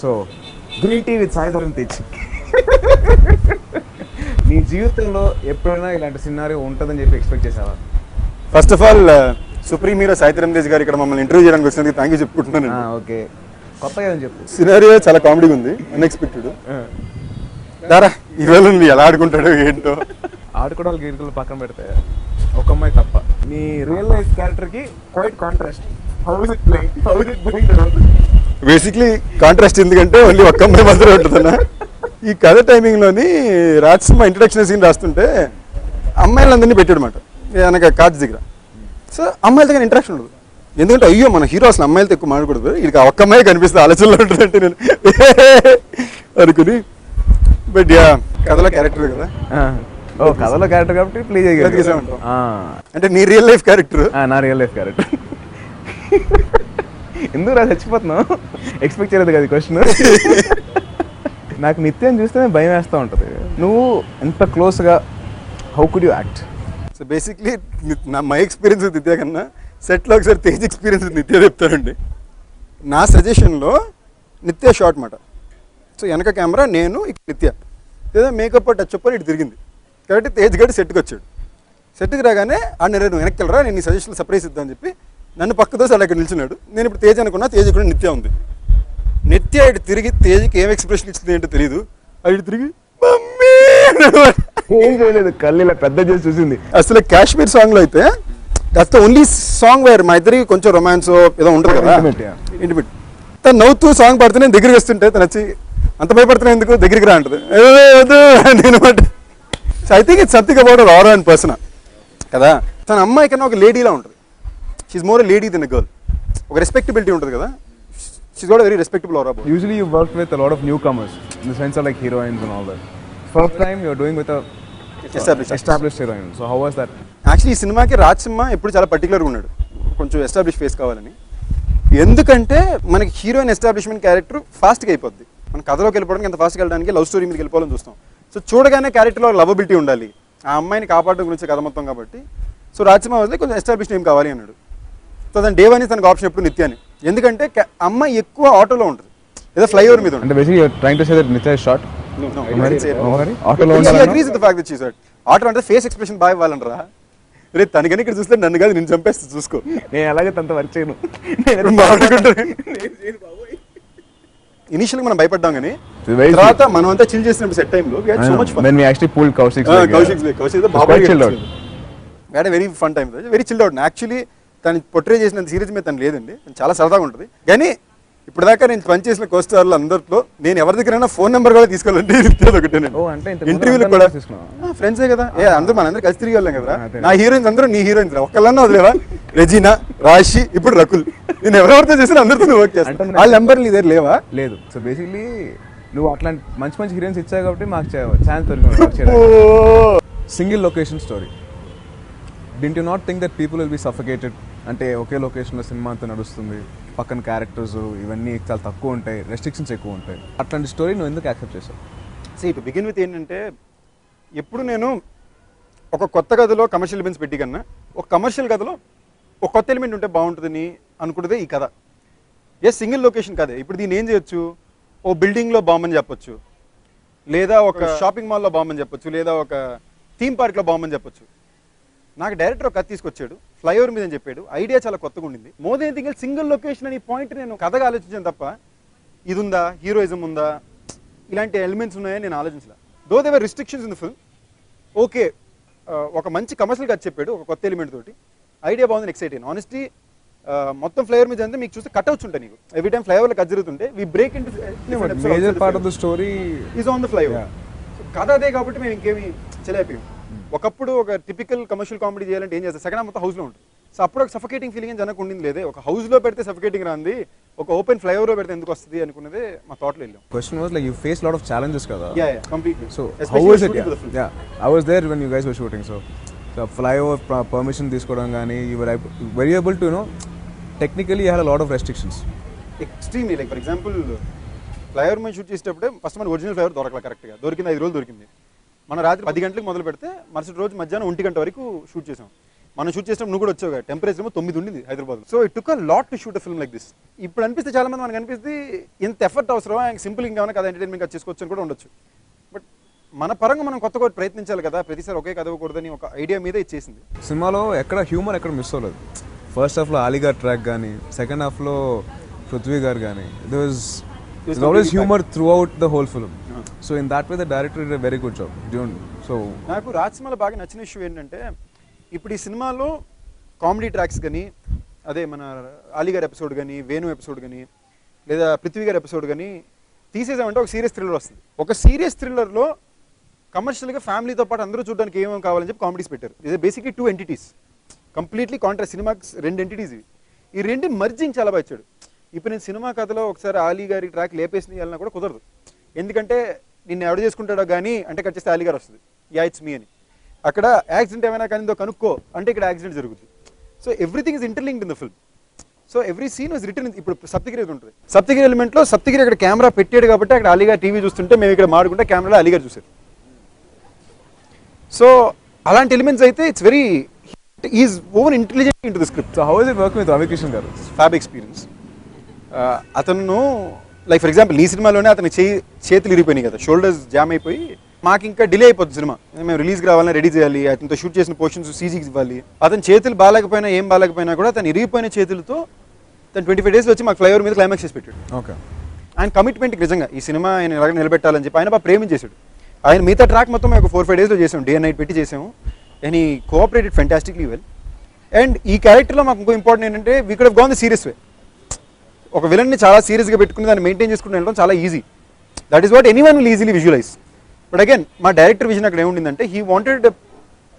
So green tea with Sai Dharam Tej. నీ జీవితంలో ఎప్పుడైనా ఇలాంటి సినారియో ఉంటుందని చెప్పి ఎక్స్పెక్ట్ చేసావా? First of all supreme hero Sai Dharam Tej గారు ఇక్కడ మమ్మల్ని ఇంటర్వ్యూ చేయడానికి వచ్చినందుకు థ్యాంక్ యూ చెప్పుకుంటున్నాను. ఓకే, కొత్తగా ఏదని చెప్పు. సినారియో చాలా కామెడీగా ఉంది, అన్ఎక్స్పెక్టెడ్. దారా ఈరోజు నువ్వు ఎలా ఆడుకుంటాడు ఏంటో. ఆడుకోవడాలు గీడుకోవడాలు పక్కన పెడితే ఒక అమ్మాయి తప్ప నీ రియల్ లైఫ్ క్యారెక్టర్కి క్వైట్ కాంట్రాస్ట్. బేసిక్లీ కాంట్రాస్ట్ ఎందుకంటే ఓన్లీ ఒక్క అమ్మాయి మాత్రమే ఉంటుందన్న. ఈ కథ టైమింగ్లోని రాజసింహ ఇంట్రడక్షన్ సీన్ రాస్తుంటే అమ్మాయిలందరినీ పెట్టాడనమాట వెనక కార్డ్స్ దగ్గర. సో అమ్మాయిల దగ్గర ఇంట్రాక్షన్ ఉండదు, ఎందుకంటే అయ్యో మన హీరో అసలు అమ్మాయిలతో ఎక్కువ మాట్లాడకూడదు, ఇది ఒక్క అమ్మాయి కనిపిస్తుంది ఆలోచనలో ఉంటుందంటే నేను అనుకుని. బట్ యా కథలో క్యారెక్టర్ కదా. కథలో క్యారెక్టర్ కాబట్టి ప్లే చేయగలిగా. అంటే నీ రియల్ లైఫ్ క్యారెక్టర్. నా రియల్ లైఫ్ క్యారెక్టర్. ఎందుకు రా చచ్చిపోతున్నావు? ఎక్స్పెక్ట్ చేయలేదు కదా క్వశ్చన్. నాకు నిత్యం చూస్తే భయం వేస్తూ ఉంటుంది. నువ్వు ఎంత క్లోజ్గా how could you act? So basically my experience నిత్య కన్నా సెట్లో ఒకసారి తేజ్ ఎక్స్పీరియన్స్ నిత్య చెప్తానండి. నా సజెషన్లో నిత్య షార్ట్ మాట. సో వెనక కెమెరా, నేను ఇక్కడ నిత్య ఏదో మేకప్ టచ్ అప్ ఇటు తిరిగింది కాబట్టి తేజ్ గడి సెట్కి వచ్చాడు. సెట్కి రాగానే నువ్వు వెనక్కి వెళ్ళరా, నేను ఈ సజెషన్ సర్ప్రైజ్ ఇద్దామని చెప్పి నన్ను పక్కతో అలా ఇక్కడ నిల్చున్నాడు. నేను ఇప్పుడు తేజ్ అనుకున్నా, తేజ్ కూడా నిత్య ఉంది. నిత్య ఇటు తిరిగి తేజ్కి ఏం ఎక్స్ప్రెషన్ ఇచ్చింది ఏంటో తెలియదు, ఇటు తిరిగి మమ్మీ ఏం చేయలేదు, కళ్ళు ఇలా పెద్ద చేసి చూసింది. అసలు కాశ్మీర్ సాంగ్లో అయితే that's the only song wear మా ఇద్దరికి కొంచెం రొమాన్స్ ఏదో ఉంటుంది కదా, ఇంటిమేట్. తను నవ్వుతూ సాంగ్ పాడుతూ నేను దగ్గరికి వస్తుంటే తను వచ్చి అంత భయపడుతున్నా ఎందుకు దగ్గరికి రా అంటది. నేను so I think it's something about are and person కదా. తన అమ్మాయి కన్నా ఒక లేడీలా ఉంటుంది. She's more lady than a girl. ఒక రెస్పెక్టబిలిటీ ఉంటుంది కదా. She's got a very respectable aura. Usually you worked with a lot of newcomers in the sense of like heroines and all that. First time you're doing with a established heroine. So how was that? Actually ఈ సినిమాకి రాజసింహ ఎప్పుడు చాలా పర్టికులర్గా ఉన్నాడు, కొంచెం establish face కావాలని. ఎందుకంటే మనకి హీరోయిన్ ఎస్టాబ్లిష్మెంట్ క్యారెక్టర్ ఫాస్ట్గా అయిపోద్ది. మన కథలోకి వెళ్ళిపోవడానికి ఎంత ఫాస్ట్గా వెళ్ళడానికి లవ్ స్టోరీ మీదకి వెళ్ళిపోవాలని చూస్తాం. సో చూడగానే క్యారెక్టర్లో లవబిలిటీ ఉండాలి, ఆ అమ్మాయిని కాపాడడం గురించి కథ మొత్తం కాబట్టి. సో రాజసింహ వదిలే కొంచెం ఎస్టాబ్లిష్ నేమ్ కావాలి అన్నాడు. సో దాని డే వన్ తనకు ఆప్షన్ ఎప్పుడు నిత్యాని, ఎందుకంటే అమ్మాయి ఎక్కువ ఆటోలో ఉంటుంది, ఏదో ఫ్లైఓవర్ మీద ఉంటుంది. ఆటో అంటే ఫేస్ ఎక్స్ప్రెషన్ బాగా ఇవ్వాలనరా. రేపు తనకని ఇక్కడ చూస్తే నన్ను కాదు నేను చంపేస్తే చూసుకో. నేను అలాగే తనతో వర్క్ చేయను. ఇనిషియల్ మనం భయపడ్డాం కానీ తర్వాత మనం అంతా చిల్ చేసినప్పుడు సెట్ టైంలో very fun time, very chilled out. Actually తను పొట్రే చేసినంత సీరియస్ మీద తను లేదండి, చాలా సరదాగా ఉంటుంది. కానీ ఇప్పుడు దాకా నేను పనిచేసిన కోస్టార్లు అందరిలో నేను ఎవరి దగ్గరైనా ఫోన్ నెంబర్ కూడా తీసుకోవాలంటే ఒకటే. ఇంటర్వ్యూలు కూడా ఫ్రెండ్సే కదా, అందరూ మనందరూ కలిసి తిరిగి వెళ్ళాం కదా. నా హీరోయిన్స్ అందరూ నీ హీరోయిన్స్ ఒక్కళ్ళన్నా వదిలేవా? రెజీనా, రాశి, ఇప్పుడు రకుల్, నేను ఎవరెవరితో చేసినా అందరితో వర్క్ చేస్తాను. వాళ్ళ నెంబర్ నీ దగ్గర లేవా? లేదు. సో బేసిక్లీ నువ్వు అట్లాంటి మంచి మంచి హీరోయిన్స్ ఇచ్చావు కాబట్టి మాకు ఛాన్స్ దొరికింది. Single location story. Didn't you not think that people will be suffocated? అంటే ఒకే లొకేషన్లో సినిమా అంతా నడుస్తుంది, పక్కన క్యారెక్టర్స్ ఇవన్నీ చాలా తక్కువ ఉంటాయి, రెస్ట్రిక్షన్స్ ఎక్కువ ఉంటాయి. అట్లాంటి స్టోరీ నువ్వు ఎందుకు యాక్సెప్ట్ చేసావు? ఇప్పుడు బిగిన్ విత్ ఏంటంటే, ఎప్పుడు నేను ఒక కొత్త కథలో కమర్షియల్ ఎలిమెంట్స్ పెట్టి కన్నా ఒక కమర్షియల్ కథలో ఒక కొత్త ఎలిమెంట్ ఉంటే బాగుంటుందని అనుకుంటే ఈ కథ. సింగిల్ లొకేషన్ కదే. ఇప్పుడు దీన్ని ఏం చేయొచ్చు, ఓ బిల్డింగ్లో బాంబని చెప్పొచ్చు, లేదా ఒక షాపింగ్ మాల్లో బాంబని చెప్పొచ్చు, లేదా ఒక థీమ్ పార్క్లో బాంబని చెప్పొచ్చు. నాకు డైరెక్టర్ ఒక కథ తీసుకొచ్చాడు, ఫ్లైఓవర్ మీద అని చెప్పాడు. ఐడియా చాలా కొత్తగా ఉండింది. More than anything else single location అనే పాయింట్ నేను కథగా ఆలోచించాను తప్ప ఇది ఉందా, హీరోయిజం ఉందా, ఇలాంటి ఎలిమెంట్స్ ఉన్నాయని నేను ఆలోచించలే. Though they were restrictions in the film. Okay, ఒక మంచి కమర్షియల్ కథ చెప్పాడు ఒక కొత్త ఎలిమెంట్ తోటి. ఐడియా బాగుంది, ఎక్సైట్ అయ్యాను. ఆనెస్ట్లీ మొత్తం ఫ్లైఓవర్ మీద అంతా మీకు చూస్తే కట్అవుట్స్ ఉంటాయి. నీకు ఎవ్రీ టైం ఫ్లైఓవర్లో కట్ జరుగుతుంటే we break in major part of the story is on the flyover. కథ అదే కాబట్టి మేము ఇంకేమి చేయలేకపోయాం. ఒకప్పుడు ఒక టిపికల్ కమర్షియల్ కామెడీ చేయాలంటే ఏం చేస్తారు, సెకండ్ మొత్తం హౌస్లో ఉంటుంది. సో అప్పుడు ఒక సఫకేటింగ్ ఫీలింగ్ జనకు ఉండింది. లేదే ఒక హౌస్లో పెడితే సఫకేటింగ్ రాంది, ఒక ఓపెన్ ఫ్లైఓవర్లో పెడితే ఎందుకు వస్తుంది అనుకున్నదే మా థాట్లో వెళ్ళాం. Question was like you face lot of challenges కదా. Completely. So how was it? I was there when you guys were shooting. So flyover permission తీసుకోవడం కానీ you were very able to technically you had a lot of restrictions. Extremely. Like for example flyover మీద shoot చేసేటప్పుడే first మన original flyover దొరకలా కరెక్ట్గా. దొరికింది 5 రోజులు దొరికింది. మన రాత్రి 10 గంటలకు మొదలు పెడితే మరుసటి రోజు మధ్యాహ్నం 1 గంట వరకు షూట్ చేసాం. మనం షూట్ చేసినప్పుడు నువ్వు కూడా వచ్చావు కదా, టెంపరేచర్ ఏమో 9 ఉండింది Hyderabad. So it took a lot to shoot a film like this. ఇప్పుడు అనిపిస్తే చాలా మంది మనకు అనిపిస్తే ఇంత ఎఫర్ట్ అవసరం, సింపుల్ ఇంకా కథ ఎంటర్టైన్మెంట్ చేసుకోవచ్చు అని కూడా ఉండొచ్చు. బట్ మన పరంగా మనం కొత్తగా ప్రయత్నించాలి కదా, ప్రతిసారి ఒకే కథ ఇవ్వకూడదని ఒక ఐడియా మీద ఇచ్చేసింది. సినిమాలో ఎక్కడ హ్యూమర్ ఎక్కడ మిస్ అవ్వలేదు. ఫస్ట్ హాఫ్లో అలీగార్ ట్రాక్ కానీ, సెకండ్ హాఫ్లో పృథ్వీ గారు కానీ, there was always humor throughout the whole film. So in that way the director did a very good job. So నాకు రాజ్సినిమాలో బాగా నచ్చిన ఇష్యూ ఏంటంటే, ఇప్పుడు ఈ సినిమాలో కామెడీ ట్రాక్స్ కానీ, అదే మన అలీగార్ ఎపిసోడ్ కానీ, వేణు ఎపిసోడ్ కానీ, లేదా పృథ్వీ గారి ఎపిసోడ్ కానీ తీసేసామంటే ఒక సీరియస్ థ్రిల్లర్ వస్తుంది. ఒక సీరియస్ థ్రిల్లర్లో కమర్షియల్గా ఫ్యామిలీతో పాటు అందరూ చూడడానికి ఏమేమి కావాలని చెప్పి కామెడీస్ పెట్టారు. ఇది బేసిక్లీ 2 entities, కంప్లీట్లీ కాంట్రాస్ట్. సినిమాకి 2 entities ఇవి. ఈ 2 మర్జింగ్ చాలా బాగా ఇచ్చాడు. ఇప్పుడు నేను సినిమా కథలో ఒకసారి అలీ గారి ట్రాక్ లేపేసి వెళ్ళినా కూడా కుదరదు. ఎందుకంటే నిన్ను ఎవడు చేసుకుంటాడో కానీ అంటే కట్ చేస్తే అలీ గారు వస్తుంది, యా ఇట్స్ మీ అని. అక్కడ యాక్సిడెంట్ ఏమైనా కానీ కనుక్కో అంటే ఇక్కడ యాక్సిడెంట్ జరుగుతుంది. So everything is interlinked in the film. So every scene was return. ఇప్పుడు సప్తగిరి ఉంటుంది, సప్తగిరి ఎలిమెంట్లో సప్తగిరి అక్కడ కెమెరా పెట్టాడు కాబట్టి అక్కడ అలీ గారు టీవీ చూస్తుంటే మేము ఇక్కడ మాడుకుంటే కెమెరాలో అలీ గారు చూసారు. సో అలాంటి ఎలిమెంట్స్ అయితే it's very is over intelligent in to the script. so how is it working with Ravi Kishan garu? Fab experience. అతను లైక్ ఫర్ ఎగ్జాంపుల్ ఈ సినిమాలోనే అతని చేతులు ఇరిగిపోయినాయి కదా, షోల్డర్స్ జామ్ అయిపోయి మాకు ఇంకా డిలే అయిపోతుంది సినిమా. మేము రిలీజ్కి రావాలని రెడీ చేయాలి, అతనితో షూట్ చేసిన పోర్షన్స్ సీజీకి ఇవ్వాలి. అతని చేతులు బాగాలేకపోయినా ఏం బాగాలేకపోయినా కూడా తను ఇరిగిపోయిన చేతులతో తను 25 days వచ్చి మాకు ఫ్లైఓవర్ మీద క్లైమాక్స్ చేసి పెట్టాడు. ఓకే, ఆయన కమిట్మెంట్కి నిజంగా ఈ సినిమా ఆయన ఎలాగ నిలబెట్టాలని చెప్పి ఆయన బాగా ప్రేమించేశాడు. ఆయన మిగతా ట్రాక్ మొత్తం మేము ఒక 4-5 daysలో చేసాం, డే అండ్ నైట్ పెట్టి చేసాము. అండ్ ఈ కోఆపరేటెడ్ ఫెంటాస్టిక్లీ వెల్. అండ్ ఈ క్యారెక్టర్లో మాకు ఇంకో ఇంపార్టెంట్ ఏంటంటే we could have gone the serious వే. ఒక విలన్ని చాలా సీరియస్గా పెట్టుకుని దాన్ని మెయింటైన్ చేసుకుని వెళ్ళడం చాలా easy. That is what anyone will easily visualize. But again మా డైరెక్టర్ విజన్ అక్కడ ఏముండిందంటే he wanted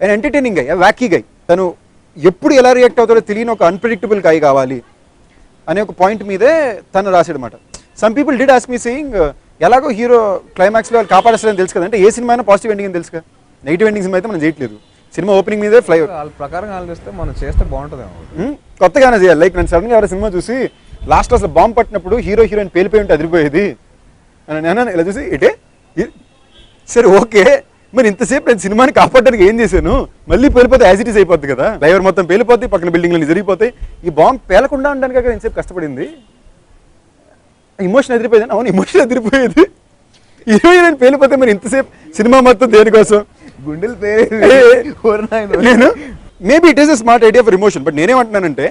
an entertaining guy, wacky guy. తను ఎప్పుడు ఎలా రియాక్ట్ అవుతాడో తెలియని ఒక అన్ప్రెడిక్టబుల్ గై కావాలి అనే ఒక పాయింట్ మీదే తను రాసాడు అనమాట. Some people did ask me saying ఎలాగో హీరో క్లైమాక్స్లో వాళ్ళు కాపాడేస్తారని తెలుసు కదా, అంటే ఏ సినిమా అయినా పాజిటివ్ ఎండింగ్ అని తెలుసు కదా, నెగిటివ్ ఎండింగ్ సినిమా అయితే మనం చేయట్లేదు. సినిమా ఓపెనింగ్ మీదే ఫ్లై వాళ్ళ ప్రకారం ఆలోచిస్తే మనం చేస్తే బాగుంటుందేమో, కొత్తగానే చేయాలి. లైక్ నేను సడన్గా ఎవరైనా సినిమా చూసి లాస్ట్ అసలు బాంబు పట్టినప్పుడు హీరో హీరోయిన్ పేలిపోయి ఉంటే అదిరిపోయేది అని నేను ఇలా చూసి ఇటే సరే ఓకే, మరి ఇంతసేపు నేను సినిమాని కాపాడడానికి ఏం చేశాను, మళ్ళీ పేలిపోతే యాజ్ ఇట్ ఈస్ అయిపోద్ది కదా, డ్రైవర్ మొత్తం పేలిపోతాయి, పక్కన బిల్డింగ్లు జరిగిపోతాయి, ఈ బాంబు పేలకుండా ఉండడానికి అక్కడ ఇంతసేపు కష్టపడింది. ఇమోషన్ ఎదిరిపోయేది, అవును ఇమోషన్ ఎదిరిపోయేది, హీరోయిన్ పేలిపోతే మరి ఇంతసేపు సినిమా మొత్తం దేనికోసం గుండెలు నేను maybe it is a smart idea for emotion. But నేనేమంటున్నానంటే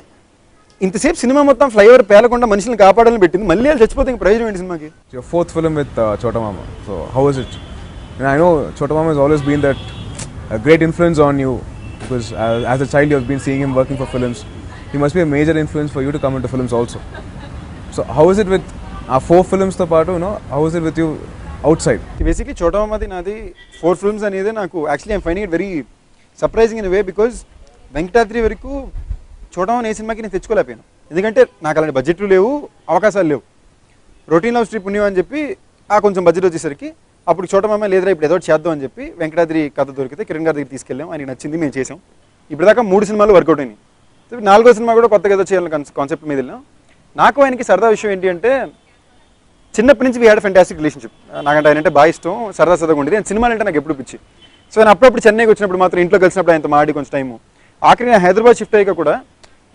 ఇంతసేపు సినిమా మొత్తం ఫ్లైఓవర్ పేలకుండా మనుషులను కాపాడాలని పెట్టింది, మళ్ళీ వాళ్ళు చచ్చిపోతే ఇంక ప్రయోజనం ఏంటి సినిమాకి? Your fourth film with Chota Mama. So how is it? And I know Chota Mama has always been that a great influence on you because as a child you have been seeing him working for films. He must be a major influence for you to come into films also. So how is it with our 4 films తో పాటు, how is it with you outside? Basically చోటా మామది నాది 4 films అనేది నాకు actually I'm finding it very surprising in way because Venkatadri వరకు చోటా మామ ఏ సినిమాకి నేను తెచ్చుకోలేకపోయాను. ఎందుకంటే నాకు అలాంటి బడ్జెట్లు లేవు, అవకాశాలు లేవు. రొటీన్ లవ్ స్ట్రిప్ ఉన్నావు అని చెప్పి కొంచెం బడ్జెట్ వచ్చేసరికి అప్పుడు చోటా మామ లేదురా ఇప్పుడు ఏదో చేద్దాం అని చెప్పి వెంకటాద్రి కథ దొరికితే కిరణ్ గారి దగ్గర తీసుకెళ్ళాం, ఆయనకి నచ్చింది, మేము చేసాం. ఇప్పుడు దాకా 3 సినిమాలు వర్కౌట్ అయినాయి. 4వ సినిమా కూడా కొత్తగా ఏదో చేయాలని కాన్సెప్ట్ మీద వెళ్ళాం. నాకు ఆయనకి సరదా విషయం ఏంటి అంటే చిన్నప్పటి నుంచి వీ హ్యాడ్ ఫెంటాస్టిక్ రిలేషన్షిప్. నాకంటే ఆయన అంటే బాగా ఇష్టం, సరదాగా ఉండేది. ఆయన సినిమాలు అంటే నాకు ఎప్పుడు పిచ్చి. సో నేను అప్పుడప్పుడు చెన్నైకి వచ్చినప్పుడు మాత్రం ఇంట్లో కలిసినప్పుడు ఆయనతో మాడి కొంచెం టైము. ఆఖరికి నేను హైదరాబాద్ షిఫ్ట్ అయ్యాక కూడా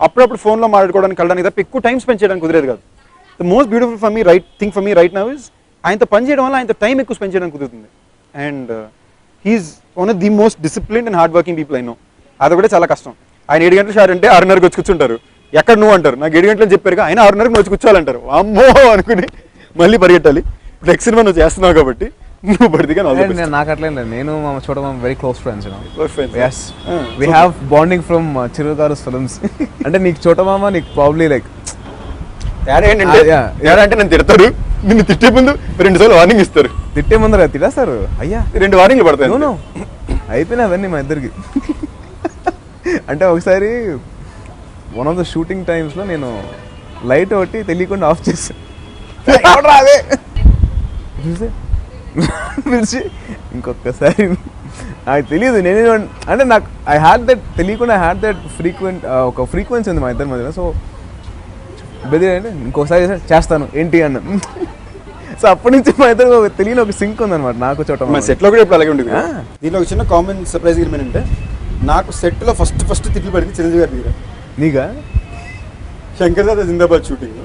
అప్పుడప్పుడు ఫోన్లో మాట్లాడుకోవడానికి కలడానికి తప్ప ఎక్కువ టైం స్పెండ్ చేయడానికి కుదిరేది కాదు. The most beautiful for me thing for me right now is ఆయనతో పని చేయడం వల్ల ఆయనతో టైం ఎక్కువ స్పెండ్ చేయడానికి కుదురుతుంది. And he's one of the most disciplined and hard working people I know. అది కూడా చాలా కష్టం. ఆయన 7 గంటలు షార్ అంటే 6:30కి వచ్చి కూర్చుంటారు. ఎక్కడ నువ్వు అంటారు, నాకు 7 గంటలు చెప్పారు, ఆయన 6:30కి వచ్చి కూర్చోవాలంటారు. అమ్మో అనుకుని మళ్ళీ పరిగెట్టాలి. ఇప్పుడు నెక్స్ట్ సినిమా నువ్వు చేస్తున్నావు కాబట్టి నువ్వు పడితే నాకు అట్లే నేను మా చోట very close friends. Yes, we have bonding from Chiru Garu's films. అంటే నీకు చోట మామ నీకు ప్రాబ్లీ లైక్ అంటే నన్ను తిడతారు, నిన్ను తిట్టే ముందు 2 సార్లు వార్నింగ్ ఇస్తారు. తిట్టే ముందర తిడేస్తారు, అయ్యా 2 వార్నింగ్లు పడతాయి. అయిపోయినా అవన్నీ మా ఇద్దరికి. అంటే ఒకసారి వన్ ఆఫ్ ద షూటింగ్ టైమ్స్లో నేను లైట్ ఒకటి తెలియకుండా ఆఫ్ చేశాను. పిలిచి ఇంకొకసారి నాకు తెలియదు నేనే అంటే నాకు ఐ హ్యాడ్ దట్ తెలియకుండా ఐ హ్యాడ్ దట్ ఒక ఫ్రీక్వెన్సీ ఉంది మా ఇద్దరి మధ్యలో. సో బెదిరి అంటే ఇంకొకసారి చేస్తాను ఏంటి అన్న. సో అప్పటి నుంచి మా ఇద్దరు తెలియని ఒక సింక్ ఉందన్నమాట నాకు చోట. మా సెట్లో కూడా ఇప్పుడు అలాగే ఉండేది. దీనిలో ఒక చిన్న కామన్ సర్ప్రైజ్ ఏమంటే నాకు సెట్లో ఫస్ట్ తిట్లు పడింది చిరంజీవి గారి దగ్గర. నీగా? శంకర్ దాదా జిందాబాద్ షూటింగ్.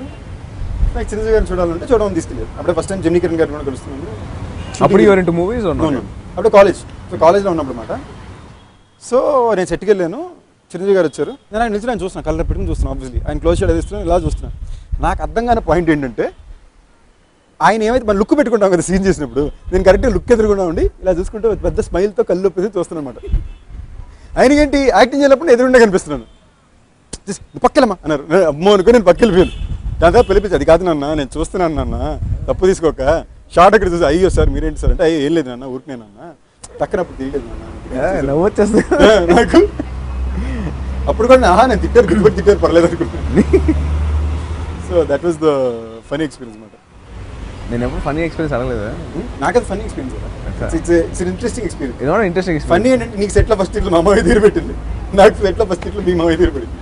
నాకు చిరంజీవి గారిని చూడాలంటే చూడమని తీసుకెళ్ళారు. అప్పుడే ఫస్ట్ టైం జెమినీ కిరణ్ గారు కూడా కలుస్తున్నాను. అప్పుడు యువర్ ఇంటూ మూవీస్? అప్పుడు కాలేజ్లో ఉన్నప్పుడు అన్నమాట. సో నేను సెట్కి వెళ్ళాను, చిరంజీవి గారు వచ్చారు. నేను ఆయన నిలిచి నేను చూస్తున్నాను, కలర్ పెట్టుకుని చూస్తున్నాను. ఆబ్వియస్లీ ఆయన క్లోజ్ షాట్ వేస్తున్నాను, ఇలా చూస్తున్నాను. నాకు అర్థం కాని పాయింట్ ఏంటంటే ఆయన ఏమైతే మన లుక్ పెట్టుకుంటాం కదా సీన్ చేసినప్పుడు, నేను కరెక్ట్గా లుక్ ఎదురుకుండా ఉండి ఇలా చూసుకుంటూ పెద్ద స్మైల్తో కళ్ళు ఒప్పేసి చూస్తున్నాను అనమాట. ఆయనకేంటి యాక్టింగ్ చేసినప్పుడు నేను ఎదురుండే కనిపిస్తున్నాను. పక్కలమ్మా అన్నారు. అమ్మో అనుకో నేను పక్కకెళ్ళిపోయాను. దాని తర్వాత పిలిపించి, అది కాదు నాన్న నేను చూస్తున్నాను నాన్న, తప్పు తీసుకోక. షార్ట్ అక్కడ చూసి, అయ్యో సార్ మీరేంటి సార్ అంటే, అయ్యో ఏం లేదు నాన్న ఊరికేనన్నా తక్కనప్పుడు తెలియలేదు నాన్న. నవ్వు వచ్చేస్తుంది నాకు. అప్పుడు కూడా నేను తిట్టారు పర్లేదు అనుకుంటున్నాను. So that was the funny experience అనమాట. నేను ఎప్పుడు ఫనీ ఎక్స్పీరియన్స్ అడగలేదా? నాకది ఫనీ ఎక్స్పీరియన్స్ కదా, it's interesting experience. Interesting. Funny ఏంటంటే నీకు సెట్లో ఫస్ట్ ఇట్లు మా మామయ్య తీరు పెట్టింది, నాకు సెట్లో ఫస్ట్ ఇట్లు మీ మామయ్య తీరు పెట్టింది.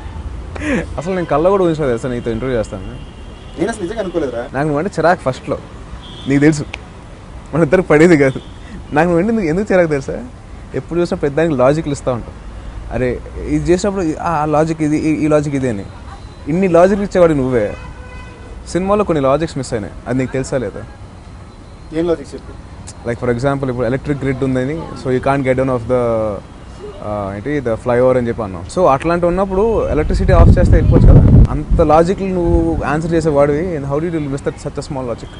అసలు నేను కళ్ళ కూడా ఊహించలేదు తెలుసా నీతో ఇంటర్వ్యూ చేస్తాను. నేను అసలు నిజంగా అనుకోలేదురా. నాకు నువ్వు అంటే చిరాకు ఫస్ట్లో, నీకు తెలుసు మన ఇద్దరికి పడేది కాదు. నాకు నువ్వు అంటే ఎందుకు చిరాకు తెలుసా, ఎప్పుడు చూసినా పెద్దానికి లాజిక్లు ఇస్తూ ఉంటావు. అరే ఇది చేసినప్పుడు ఆ లాజిక్ ఇది, ఈ లాజిక్ ఇది అని. ఇన్ని లాజిక్లు ఇచ్చేవాడు నువ్వే. సినిమాలో కొన్ని లాజిక్స్ మిస్ అయినాయి, అది నీకు తెలుసా లేదా? ఏం లాజిక్స్ చెప్పు. లైక్ ఫర్ ఎగ్జాంపుల్ ఇప్పుడు ఎలక్ట్రిక్ గ్రిడ్ ఉందని, so you can't get down of the ఏంటి ద ఫ్లైఓవర్ అని చెప్పి అన్నావు. సో అట్లాంటి ఉన్నప్పుడు ఎలక్ట్రిసిటీ ఆఫ్ చేస్తే వెళ్ళిపోవచ్చు కదా. అంత లాజిక్లు నువ్వు ఆన్సర్ చేసేవాడివి, how did you miss that such a small logic?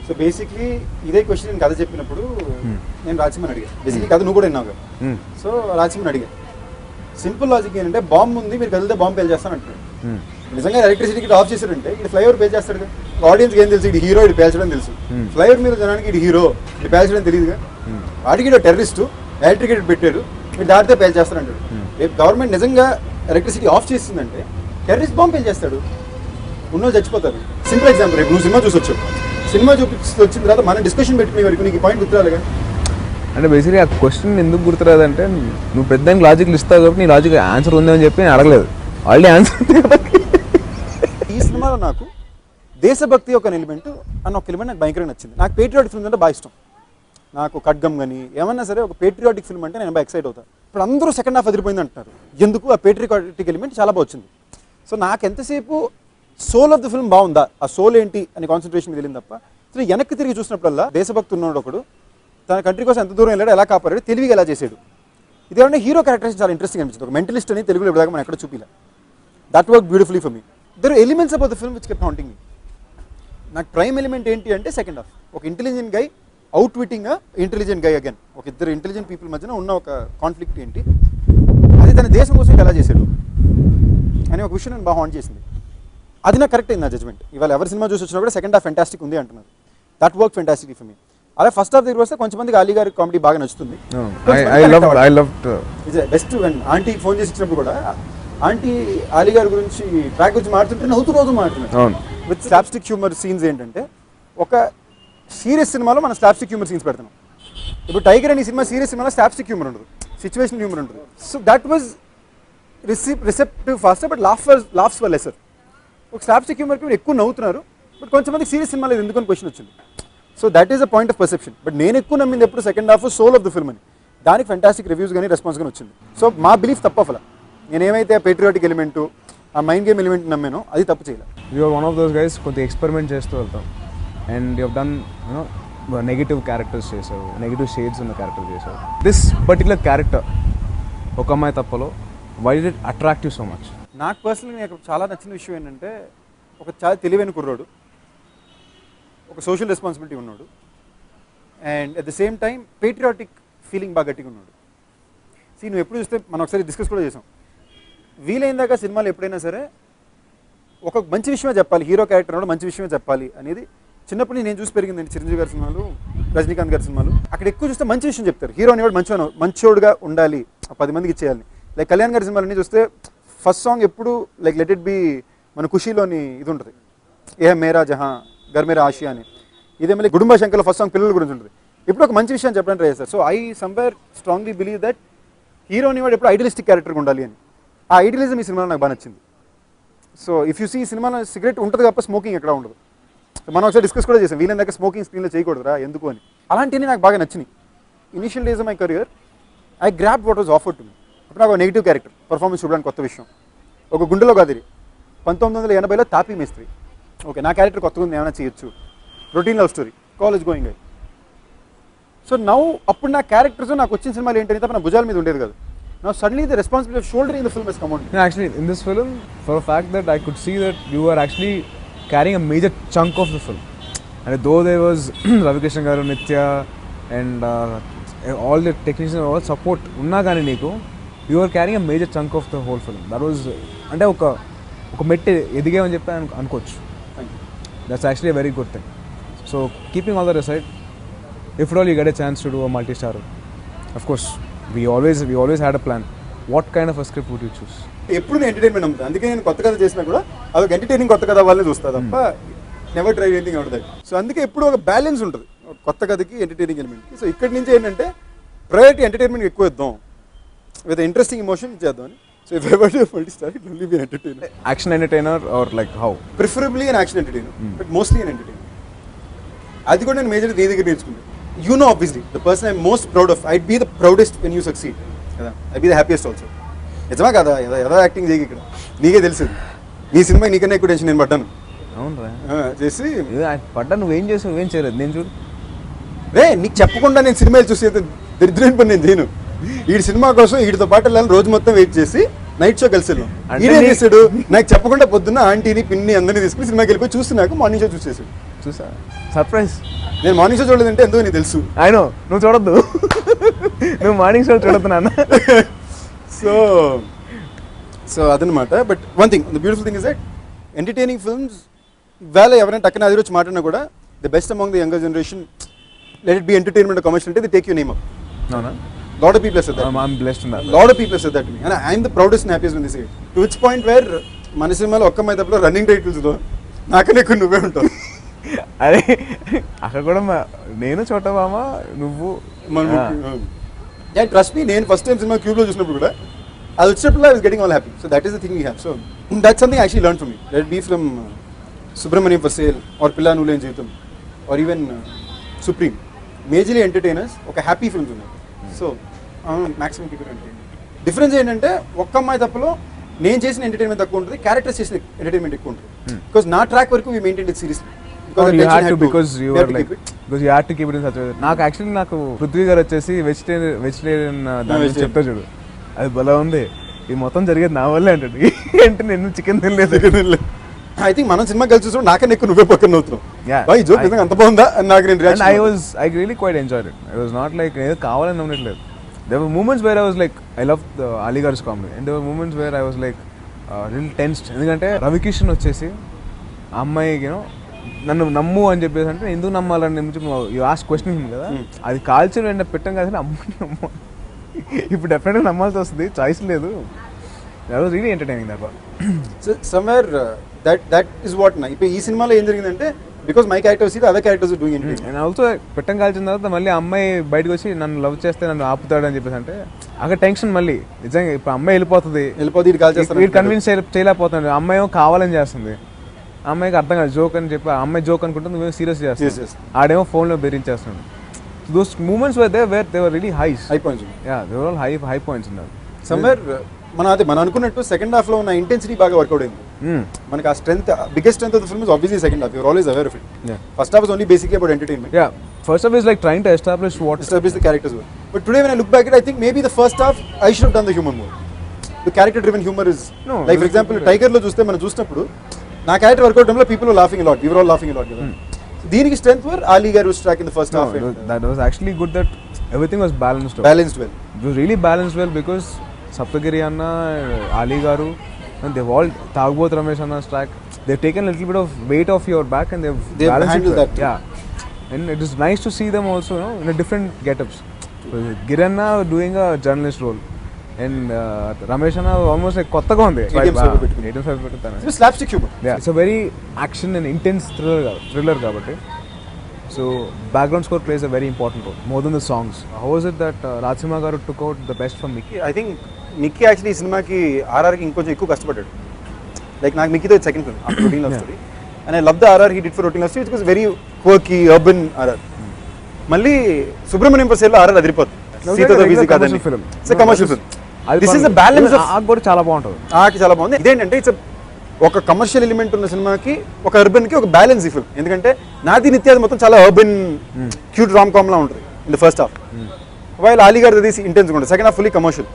So basically ఇదే క్వశ్చన్ నేను కథ చెప్పినప్పుడు నేను రాజసింహని అడిగాను. బేసిక్లీ కథ నువ్వు కూడా విన్నావు. సో రాజసింహని అడిగాను, సింపుల్ లాజిక్ ఏంటంటే బాంబు ఉంది, మీరు కదిలితే బాంబు పేల్ చేస్తాను అంటున్నాడు. నిజంగా ఎలక్ట్రిసిటీకి ఆఫ్ చేశారంటే ఇది ఫ్లైఓవర్ పేల్ చేస్తాడు కదా. ఆడియన్స్కి ఏం తెలుసు, ఇది హీరో, ఇది పేల్చడం తెలుసు. ఫ్లైఓవర్ మీద జనానికి ఇది హీరో, ఇది పేల్చడం తెలియదుగా. వాడికి టెర్రరిస్టు ఎలక్ట్రిసిటీ పెట్టాడు, మీరు దాటితే పేల్ చేస్తారంటాడు. రేపు గవర్నమెంట్ నిజంగా ఎలక్ట్రిసిటీ ఆఫ్ చేసిందంటే టెర్రరిస్ట్ బాంబు పేల్ చేస్తాడు, ఉన్నోళ్ళు చచ్చిపోతారు. సింపుల్ ఎగ్జాంపుల్, రేపు నువ్వు సినిమా చూసి వచ్చావు, సినిమా చూపించి వచ్చిన తర్వాత మనం డిస్కషన్ పెట్టుకునే వరకు నీకు పాయింట్ గుర్తురాలి కదా. అంటే బేసిక్లీ ఆ క్వశ్చన్ ఎందుకు గుర్తురాదంటే నువ్వు పెద్ద లాజిక్లు ఇస్తావు కాబట్టి నీ లాజిక్ ఆన్సర్ ఉందని చెప్పి నేను అడగలేదు, ఆల్రెడీ ఆన్సర్. ఈ సినిమాలో నాకు దేశభక్తి ఒక ఎలిమెంట్ అన్న ఒక ఎలిమెంట్ నాకు భయంకరంగా నచ్చింది. నాకు పేట్రియాటిక్ ఫిల్మ్ అంటే బాగా ఇష్టం. నాకు ఖడ్గం కానీ ఏమన్నా సరే ఒక పేట్రియాటిక్ ఫిల్మ్ అంటే నేను బాగా ఎక్సైట్ అవుతాను. ఇప్పుడు అందరూ సెకండ్ హాఫ్ అదిరిపోయింది అంటున్నారు, ఎందుకు ఆ పేట్రియాటిక్ ఎలిమెంట్ చాలా బాగా వచ్చింది. సో నాకు ఎంతసేపు సోల్ ఆఫ్ ద ఫిల్మ్ బాగుందా, ఆ సోల్ ఏంటి అని కాన్సన్ట్రేషన్ వెళ్ళింది తప్ప. సో వెనక్కి తిరిగి చూసినప్పుడల్లా దేశభక్తి ఉన్నాడు ఒకడు, తన కంట్రీ కోసం ఎంత దూరం వెళ్ళాడు, ఎలా కాపాడాడు, తెలివిగా ఎలా చేశాడు. ఇదేమన్నా హీరో క్యారెక్టర్స్ చాలా ఇంట్రెస్టింగ్ అనిపించింది. ఒక మెంటలిస్ట్ అని తెలుగులో ఎప్పుడాక మనం ఎక్కడ చూపిలే. That work beautifully for me. There elements about the film which kept haunting me. నాకు ప్రైమ్ ఎలిమెంట్ ఏంటి అంటే సెకండ్ హాఫ్, ఒక intelligent guy outwitting intelligent guy again, ఒక ఇద్దరు ఇంటెలిజెంట్ పీపుల్ మధ్యన ఉన్న ఒక కాన్ఫ్లిక్ట్ ఏంటి, అది తన దేశం కోసం ఎలా చేశాడు అని ఒక విషయం నేను బాగా హాంట్ చేసింది. అది నాకు కరెక్ట్ అయింది నా జడ్జ్మెంట్. ఇవాళ ఎవరి సినిమా చూసి వచ్చినా కూడా సెకండ్ హాఫ్ ఫెంటాస్టిక్ ఉంది అంటున్నారు. That work fantastic for me. అలా ఫస్ట్ హాఫ్ దగ్గర వస్తే కొంచెంమందికి అలీ గారి కామెడీ బాగా నచ్చుతుంది. బెస్ట్. ఆంటీ ఫోన్ చేసి ఇచ్చినప్పుడు కూడా ఆంటీ అలీ గారి గురించి ట్రాక్ గురించి మాట్లాడుతుంటే నవ్వుతూ రోజు మాట్లాడుతున్నాను. విత్ స్లాప్స్టిక్ హ్యూమర్ సీన్స్ ఏంటంటే, ఒక సీరియస్ సినిమాలో మనం స్లాప్స్టిక్ హ్యూమర్ సీన్స్ పెడుతున్నాం. ఇప్పుడు టైగర్ అనే సినిమా సీరియస్ సినిమాలో స్లాప్స్టిక్ హ్యూమర్ ఉండదు, సిచ్యువేషన్ హ్యూమర్ ఉంటుంది. So that was receptive fast, but laughs were lesser. ఒక స్లాప్స్టిక్ హ్యూమర్కి మీరు ఎక్కువ నవ్వుతున్నారు, బట్ కొంచెంమంది సీరియస్ సినిమాలో ఎందుకని క్వశ్చన్ వచ్చింది. So that is a point of perception. But నేను ఎక్కువ నమ్మింది ఎప్పుడు second half soul of the film అని. దానికి ఫెంటాస్టిక్ రివ్యూస్ కానీ రెస్పాన్స్ కానీ వచ్చింది. సో మా బిలీఫ్ తప్ప అలా నేనేమైతే పేట్రియాటిక్ ఎలిమెంట్, ఆ మైండ్ గేమ్ ఎలిమెంట్ నమ్మానో అది తప్పు చేయలేదు. You are one of those guys కొద్దిగా ఎక్స్పెరిమెంట్ చేస్తూ వెళ్తాం. And you have done negative characters చేసావు, నెగిటివ్ షేడ్స్ ఉన్న క్యారెక్టర్ చేసావు. దిస్ పర్టికులర్ క్యారెక్టర్ ఒక అమ్మాయి తప్పలో why did it attract you so much? నాకు పర్సనల్గా నాకు చాలా నచ్చిన విషయం ఏంటంటే, ఒక చాలా తెలివైన కుర్రాడు, ఒక సోషల్ రెస్పాన్సిబిలిటీ ఉన్నాడు, and at the same time patriotic feeling బాగా గట్టిగా ఉన్నాడు. నువ్వు ఎప్పుడు చూస్తే మనం ఒకసారి డిస్కస్ కూడా చేసాం, వీలైన దాకా సినిమాలు ఎప్పుడైనా సరే ఒక మంచి విషయమే చెప్పాలి, హీరో క్యారెక్టర్ ఉన్నాడు మంచి విషయమే చెప్పాలి అనేది చిన్నప్పటి నుంచి నేను చూసి పెరిగిందండి. చిరంజీవి గారి సినిమాలు, రజనీకాంత్ గారి సినిమాలు, అక్కడ ఎక్కువ చూస్తే మంచి విషయం చెప్తారు. హీరో అనేవాడు మంచోడుగా ఉండాలి, 10 మందికి ఇచ్చేయాలి. లైక్ కళ్యాణ్ గారి సినిమాలన్నీ చూస్తే ఫస్ట్ సాంగ్ ఎప్పుడు లైక్ లెట్ ఇట్ బి మన ఖుషీలోని ఇది ఉంటుంది, ఏ మేరా జహా గర్ మేరా ఆషియా అని. ఇదే మళ్ళీ గుడుంబ శంకర్లో ఫస్ట్ సాంగ్ పిల్లల గురించి ఉంటుంది. ఇప్పుడు ఒక మంచి విషయం చెప్పడానికి ట్రై చేస్తారు. So I somewhere strongly believe that hero అనేవాడు ఎప్పుడు ఐడియలిస్టిక్ క్యారెక్టర్గా ఉండాలి అని. ఆ ఐడియలిజం ఈ సినిమాలో నాకు బాగా నచ్చింది. సో ఇఫ్ యూ సీ ఈ సినిమాలో సిగరెట్ ఉంటుంది తప్ప స్మోకింగ్ ఎక్కడ ఉండదు. మనం ఒకసారి డిస్కస్ కూడా చేసాం, వీలైన దాకా స్మోకింగ్ స్క్రీన్లో చేయకూడదురా ఎందుకు అని. అలాంటివి నాకు బాగా నచ్చినాయి. Initial days of my career I grab what was offered to me. అప్పుడు నాకు నెగిటివ్ క్యారెక్టర్ పర్ఫార్మెన్స్ చూడడానికి కొత్త విషయం. ఒక గుండెలో గదిరి 1980లో తాపీ మేస్త్రి. ఓకే, నా క్యారెక్టర్ కొత్తగా ఉంది, ఏమైనా చేయొచ్చు. Routine love story, college going అయ్యి. సో నౌ అప్పుడు నా క్యారెక్టర్స్ నాకు వచ్చిన సినిమాలు ఏంటంటే తప్ప నా భుజాల మీద ఉండేది కాదు. Now suddenly the responsibility of shouldering the film has come on. No, actually, in this film, for a fact that I could see that you were actually carrying a major chunk of the film. And though there was Ravi Kishan garu, Nitya, and all the technicians and all support, unna gaani neeku, you were carrying a major chunk of the whole film. That was, ante oka mette edigavani cheppi anukochu. That's actually a very good thing. So keeping all that aside, if at all you get a chance to do a multi-star, of course. We always had a plan. What kind of a script would you choose? ఎప్పుడు నేను entertainment అమ్ముతాను. అందుకే నేను కొత్త కథ చేసినా కూడా అదొక entertaining కొత్త కథ వాళ్ళే చూస్తా తప్ప never try anything out that. So అందుకే ఎప్పుడు ఒక బ్యాలెన్స్ ఉంటుంది కొత్త కథకి ఎంటర్టైనింగ్ ఎలిమెంట్కి. సో ఇక్కడి నుంచి ఏంటంటే ప్రయారిటీ ఎంటర్టైన్మెంట్ ఎక్కువ ఇద్దాం, విత్ ఇంట్రెస్టింగ్ ఎమోషన్ చేద్దాం. So if ever do multi-star it will be entertainer. Action entertainer or like how? Preferably an action entertainer, but mostly an entertainer. అది కూడా నేను మేజర్ నీ దగ్గర నేర్చుకున్నాను. You know, obviously, the person I'm most proud of, I'd be the proudest when you succeed. I'd be the happiest also. నిజమా కదా, ఏదో acting చేయి ఇక్కడ, నీకే తెలుసు. నీ సినిమా నీకన్నా ఎక్కువ టెన్షన్ నేను పడ్డాను. అవునరా చేసి పడ్డా, నువ్వేం చేసావు, ఏం చేయలేదు. నేను చూడు రే, నీకు చెప్పకుండా నేను సినిమాలు చూసి దరిద్రమైన పని నేను చేయను. ఈ సినిమా కోసం వీటితో పాటు వెళ్ళాలని రోజు మొత్తం వెయిట్ చేసి నైట్ షో కలిసి వెళ్ళాం. ఈడే చేసాడు నాకు చెప్పకుండా, పొద్దున్న ఆంటీని పిన్ని అందరినీ తీసుకుని సినిమాకి వెళ్ళిపోయి చూసి నాకు మార్నింగ్ షో చూసేసాడు. చూసా, సర్ప్రైజ్. నేను మార్నింగ్ షో చూడలేదంటే ఎందుకు నీకు తెలుసు. అయినో నువ్వు చూడొద్దు, నువ్వు మార్నింగ్ షో చూడొద్దు నాన్న. సో అదనమాట. But one thing, the beautiful thing is that entertaining films వేళ ఎవరైనా టక్కన అది వచ్చి మాట్లాడినా కూడా the best among the younger generation, let it be entertainment commercial అంటే they take you name up. అవునా? Lot of people have said that. I'm blessed in that. Lot of people have said that to me, and I'm the proudest and happiest when they say it. To which point where మన సినిమాలో ఒక్క అమ్మాయి తప్పలో running టైటిల్స్లో నాకనే ఎక్కువ నువ్వే ఉంటావు. అరే అక్కడ కూడా నేను చోటమామ నువ్వు ట్రస్ట్ మీ. నేను ఫస్ట్ టైం సినిమా క్యూబ్లో చూసినప్పుడు కూడా అది వచ్చినప్పుడు I was getting all happy. So that is the thing we have. So that's something actually learn from me. Let be from Subrahmanyam for sale or Pilla Nuvvuleni Jeevitham or even Supreme. Majorly entertainers, ఒక happy films ఉన్నాయి. So maximum people entertainment. Difference ఏంటంటే ఒక్క అమ్మాయి తప్పలో నేను చేసిన entertainment తక్కువ ఉంటుంది, characters చేసిన ఎంటర్టైన్మెంట్ ఎక్కువ ఉంటుంది. బికాస్ నా ట్రాక్ వరకు వీ మెయింటైన్ ఇట్ సీరియస్లీ. నాకు యాక్చువల్లీ నాకు పృథ్వీ గారు వచ్చేసి వెజిటేరియన్ చెప్తా చూడు, అది బలం ఉంది, ఇది మొత్తం జరిగేది నా వల్లే అంటాడు. అంటే నేను చికెన్ తినలేదు. ఐ థింక్ మనం సినిమా కలిసి చూసాం, నాకన్నా ఎక్కువ నువ్వే పక్కన అవుతున్నావు. ఈ జోక్ నిజంగా అంత బాగుందా అని నాకు నేను reaction. I really quite enjoyed it. It was not like ఏదో కావాలని నమ్మట్లేదు. There were moments where I was like, I loved the Ali Gar's comedy, and there were moments where I was like little tensed. ఎందుకంటే రవి కిషన్ వచ్చేసి అమ్మాయికి నన్ను నమ్ము అని చెప్పేసి అంటే ఎందుకు నమ్మాలని యూ ఆస్క్ క్వశ్చన్ కదా, అది కాల్చర్ వెంట పెట్టం కదా, అమ్మాయిని నమ్మ. ఇప్పుడు డెఫినెట్గా నమ్మాల్సి వస్తుంది, చాయిస్ లేదు. That was really entertaining that part. So somewhere that is what నా ఇప్పుడు ఈ సినిమాలో ఏం జరిగిందంటే బికాస్ మై క్యారెక్టర్స్ ఇది other characters doing entertainment. And also పెట్టం కాల్చిన తర్వాత మళ్ళీ అమ్మాయి బయటకు వచ్చి నన్ను లవ్ చేస్తే నన్ను ఆపుతాడు అని చెప్పేసి అంటే అక్కడ టెన్షన్ మళ్ళీ నిజంగా. ఇప్పుడు అమ్మాయి వెళ్ళిపోతుంది, ఇటు కాల్ చేస్తాను, వీడు కన్విన్స్ చేయలేకపోతున్నాడు. అమ్మాయి ఏమో కావాలని చేస్తుంది, అమ్మాయికి అర్థం కాదు జోక్ అని చెప్పి అమ్మాయి జోక్ అనుకుంటుంది, నువ్వేమో సీరియస్ చేస్తావు, ఆడేమో ఫోన్లో బెదిరించేస్తున్నాడు. Those moments were there where they were really high points. Yeah, they were all high points ఉన్నారు. సమ్వేర్ మనం అనుకున్నట్టు సెకండ్ హాఫ్ లో ఉన్న ఇంటెన్సిటీ బాగా వర్కౌట్ అయింది. మనకి ఆ strength, biggest strength of the film is obviously second half. You are always aware of it. First half is only basically about entertainment. Yeah, first half is like trying to establish the characters were. But today when I look back at it, I think maybe the first half I should have done the humor more. The character driven humor is like for example Tiger లో చూస్తే మనం చూసినప్పుడు నా character work out టైంలో people were laughing a lot. We were all laughing a lot. దీనికి strength వర్ Ali గారు was track in the first half. That was actually good that everything was balanced well. It was really balanced well because Saptagiri Anna, Ali Garu, and they've all Tagboth Ramesh Anna's track. They've taken a little bit of weight off your back and they've handled that. Yeah, and it is nice to see them also, in a different get-ups. Giranna doing a journalist role, and Ramesh Anna almost like kottaga undi. It's slapstick humor. Yeah, it's a very action and intense thriller kabatti. So background score plays a very important role, more than the songs. How was it that Rajsimha garu took out the best from Mickey? I think Mickey actually ఈ సినిమాకి ఆర్ఆర్కి ఇంకొంచెం ఎక్కువ కష్టపడ్డాడు. Like నాకు మిక్కీతో second film after routine love story, and I love the RR he did for routine love story. It was very quirky urban RR. మళ్ళీ Subrahmanyam for sale RR అదిరిపోతుంది. సీతతో బిజీ కాదని it's a commercial film. This is the balance of ఆకు కూడా చాలా బాగుంటుంది. ఆకి చాలా బాగుంది. ఇదేంటంటే ఇట్స్ ఒక కమర్షియల్ ఎలిమెంట్ ఉన్న సినిమాకి ఒక అర్బన్ కి ఒక బ్యాలెన్స్ ఈ ఫిల్మ్. ఎందుకంటే నాది నిత్యాది మొత్తం చాలా అర్బన్ క్యూట్ రామ్ కామ్ లా ఉంటుంది in the first half. While Ali గారు తీసి ఇంటెన్స్ ఉంటుంది, సెకండ్ హాఫ్ ఫుల్లీ కమర్షియల్.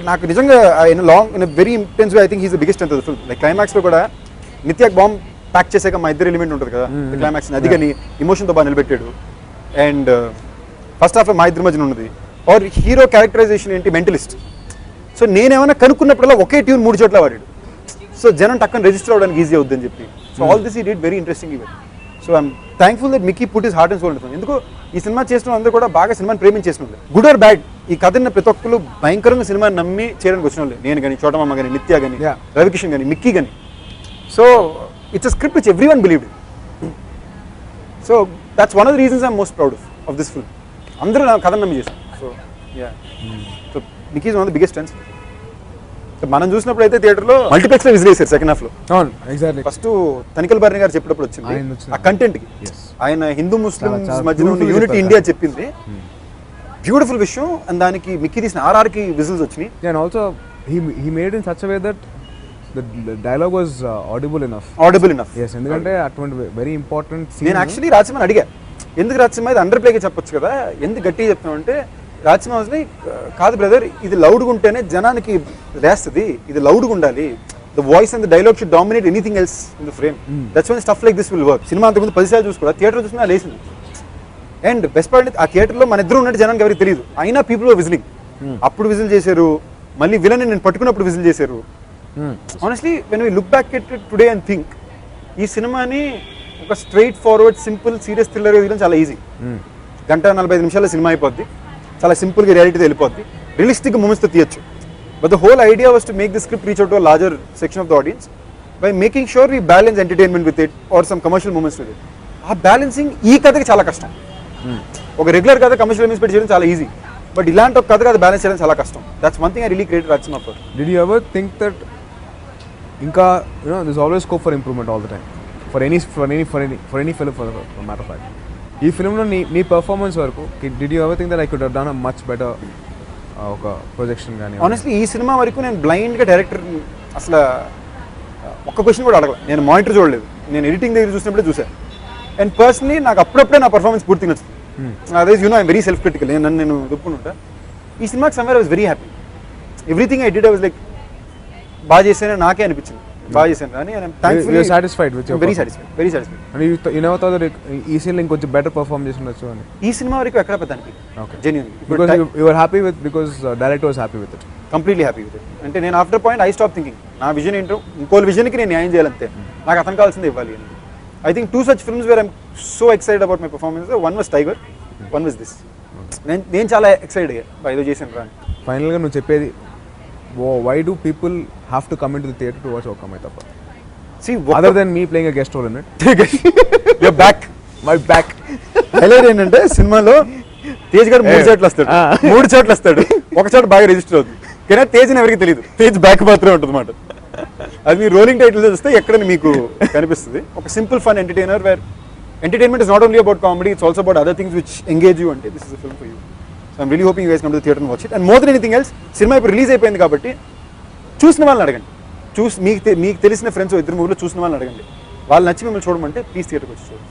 నాకు నిజంగా in very intense way I think he's the biggest అంత ఫిల్మ్. లైక్ క్లైమాక్స్ లో కూడా నిత్యాకి బాంబ్ ప్యాక్ చేసాక మా ఇద్దరు ఎలిమెంట్ ఉంటుంది కదా క్లైమాక్స్, అది కానీ ఎమోషన్ తో బాగా నిలబెట్టాడు. అండ్ ఫస్ట్ హాఫ్ లో మా ఇద్దరి మధ్యన ఉన్నది. ఆర్ హీరో క్యారెక్టరైజేషన్ ఏంటి, మెంటలిస్ట్. సో నేనేమైనా కనుక్కున్నప్పుడల్లా ఒకే ట్యూన్ 3 చోట్ల వాడాడు. సో జనం టక్కన రిజిస్టర్ అవడానికి ఈజీ అవుతుందని చెప్పి. సో ఆల్ దిస్ ఈ did very interesting event. So I'm thankful that Mickey put his heart and soul ఉంటుంది. ఎందుకు ఈ సినిమా చేసిన అందరూ కూడా బాగా సినిమాని ప్రేమించేసిన వాళ్ళు, గుడ్ ఆర్ బ్యాడ్, ఈ కథని ప్రతి ఒక్కరు భయంకరంగా సినిమాని నమ్మి చేయడానికి వచ్చిన వాళ్ళు. నేను కానీ, చోటమ్మ కానీ, నిత్య కానీ, రవికిషన్ కానీ, మిక్కీ కానీ. So it's a script which everyone believed. So that's one of the reasons I'm most proud of this film. అందరూ నా కథను నమ్మి చేశారు. So so Mickey is one of the biggest friends. మనం చూసినప్పుడు అయితే థియేటర్లో మల్టీప్లెక్స్ లో విజిల్ చేశారు సెకండ్ హాఫ్ లో. అవును, ఎగ్జాక్ట్లీ. ఫస్ట్ తనికల్ బర్ని గారు చెప్పినప్పుడు వచ్చింది ఆ కంటెంట్ కి. ఆయన హిందూ ముస్లిం మధ్యలో ఉన్న యూనిటీ ఇండియా చెప్పింది, బ్యూటిఫుల్ విషయం. అండ్ దానికి మిక్కీ తీసిన ఆర్ఆర్కి విజిల్స్ వచ్చినాయి. And also he made in such a way that the dialogue was audible enough. Yes, ఎందుకంటే అటువంటి వెరీ ఇంపార్టెంట్ సీన్. నేను యాక్చువల్లీ రాజసింహని అడిగా, ఎందుకు రాజసింహ ఇది అండర్ ప్లేగా చెప్పొచ్చు కదా, ఎందుకు గట్టిగా చెప్తున్నావు అంటే, రాజసింహ కాదు బ్రదర్, ఇది లౌడ్గా ఉంటేనే జనానికి వేస్తుంది, ఇది లౌడ్గా ఉండాలి. The voice and the dialogue should dominate anything else in the frame. That's one stuff like this will work. Cinema అంతకుముందు 10 సార్లు చూసుకోవాలి, థియేటర్ చూసినా లేసింది. అండ్ బెస్ట్ పార్ట్, ఆ థియేటర్లో మన ఇద్దరు ఉన్నట్టు జనానికి ఎవరికి తెలియదు, అయినా పీపుల్ వర్ విజిలింగ్. అప్పుడు విజిల్ చేశారు, మళ్ళీ విలన్ నేను పట్టుకున్నప్పుడు విజిల్ చేశారు. Honestly when we look back at today and think, ఈ సినిమాని ఒక straight forward simple serious thriller తీయడం చాలా ఈజీ. 1:45 నిమిషాల్లో సినిమా అయిపోద్ది, చాలా సింపుల్గా రియాలిటీతో వెళ్ళిపోద్ది, రియలిస్టిక్ మూమెంట్స్తో తీయచ్చు. But the whole idea was to make this script reach out to a larger section of the audience by making sure we balance entertainment with it or some commercial moments with it. ఆ balancing ఈ కథకి చాలా కష్టం. ఒక regular కథ commercial moments పెట్టి చేయడం చాలా ఈజీ, బట్ ఇలాంటి ఒక కథ బ్యాలెన్స్ చేయడం చాలా కష్టం. That's one thing I really create Rajasimha for. Did you ever think that ఇంకా there's always scope for improvement all the time for any film for matter of fact. ఈ ఫిల్మ్లో నీ పర్ఫార్మెన్స్ వరకు did you ever think that I could have done a much better ఒక projection కానీ? Honestly ఈ సినిమా వరకు నేను బ్లైండ్గా డైరెక్టర్ అసలు ఒక్క క్వశ్చన్ కూడా అడగలేదు. నేను మానిటర్ చూడలేదు, నేను ఎడిటింగ్ దగ్గర చూసినప్పుడే చూసాను. అండ్ పర్సనలీ నాకు అప్పుడప్పుడే నా పర్ఫార్మెన్స్ పూర్తిగా నచ్చుతుంది. అదే ఐఎమ్ వెరీ సెల్ఫ్ క్రిటికల్, నేను దుప్పుకుంటా. ఈ సినిమాకి somewhere I was very happy. Everything I did I was like బాగా చేశాను, నాకే అనిపించింది బాగా చేశాను అని. Satisfied with very satisfied. And you never thought that ఈ సీన్ లో ఇంకొంచెం బెటర్ పర్ఫార్మ్ చేసి ఉండొచ్చు అని? ఈ సినిమా వరకు ఎక్కడ పెద్దానికి genuinely because you were happy with, because director was happy with it, completely happy with it. అంటే నేను after point I stop thinking నా విజన్ ఏంటో ఇంకో విజన్కి నేను న్యాయం చేయాలంతే, నాకు అతను కావాల్సిందే ఇవ్వాలి అని. I think 2 such films where I'm so excited about my performance. One was Tiger, one was this. నేను చాలా ఎక్సైటెడ్ అయ్యా బయట చేశాను రా. ఫైనల్గా నువ్వు చెప్పేది, why do people have to come into the theatre to watch Oka Ammayi Thappa? See, other than me playing a guest role in it. You're back. My back. Highlight ఏంటంటే సినిమాలో తేజ్ గారు 3 చోట్ల వస్తాడు, 3 చోట్ల వస్తాడు, ఒక చోట బాగా రిజిస్టర్ అవుతుంది. కానీ తేజ్ ఎవరికి తెలియదు, తేజ్ బ్యాక్ మాత్రమే ఉంటుంది అన్నమాట. అది మీ రోలింగ్ టైటిల్ చూస్తే ఎక్కడ మీకు కనిపిస్తుంది. ఒక simple fun entertainer where entertainment is not only about comedy, it's also about other things which engage you. అంటే this is a film for you. So I'm really hoping you guys come to the theatre and watch it. And more than anything else, సినిమా ఇప్పుడు release అయిపోయింది కాబట్టి చూసిన వాళ్ళని అడగండి, మీకు తెలిసిన ఫ్రెండ్స్ 2-3 చూసిన వాళ్ళని అడగండి, వాళ్ళు నచ్చి మిమ్మల్ని చూడమంటే ప్లీజ్ థియేటర్కి వచ్చి చూడండి.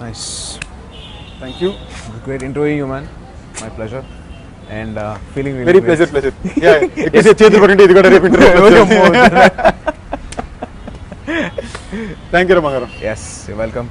Nice. Thank you. Great interviewing you, man. My pleasure. And feeling really very great. pleasure. Yeah. చేతులు పడండి, ఇది కూడా రేపు interview. Thank you, Ramagaram. Yes, you're welcome.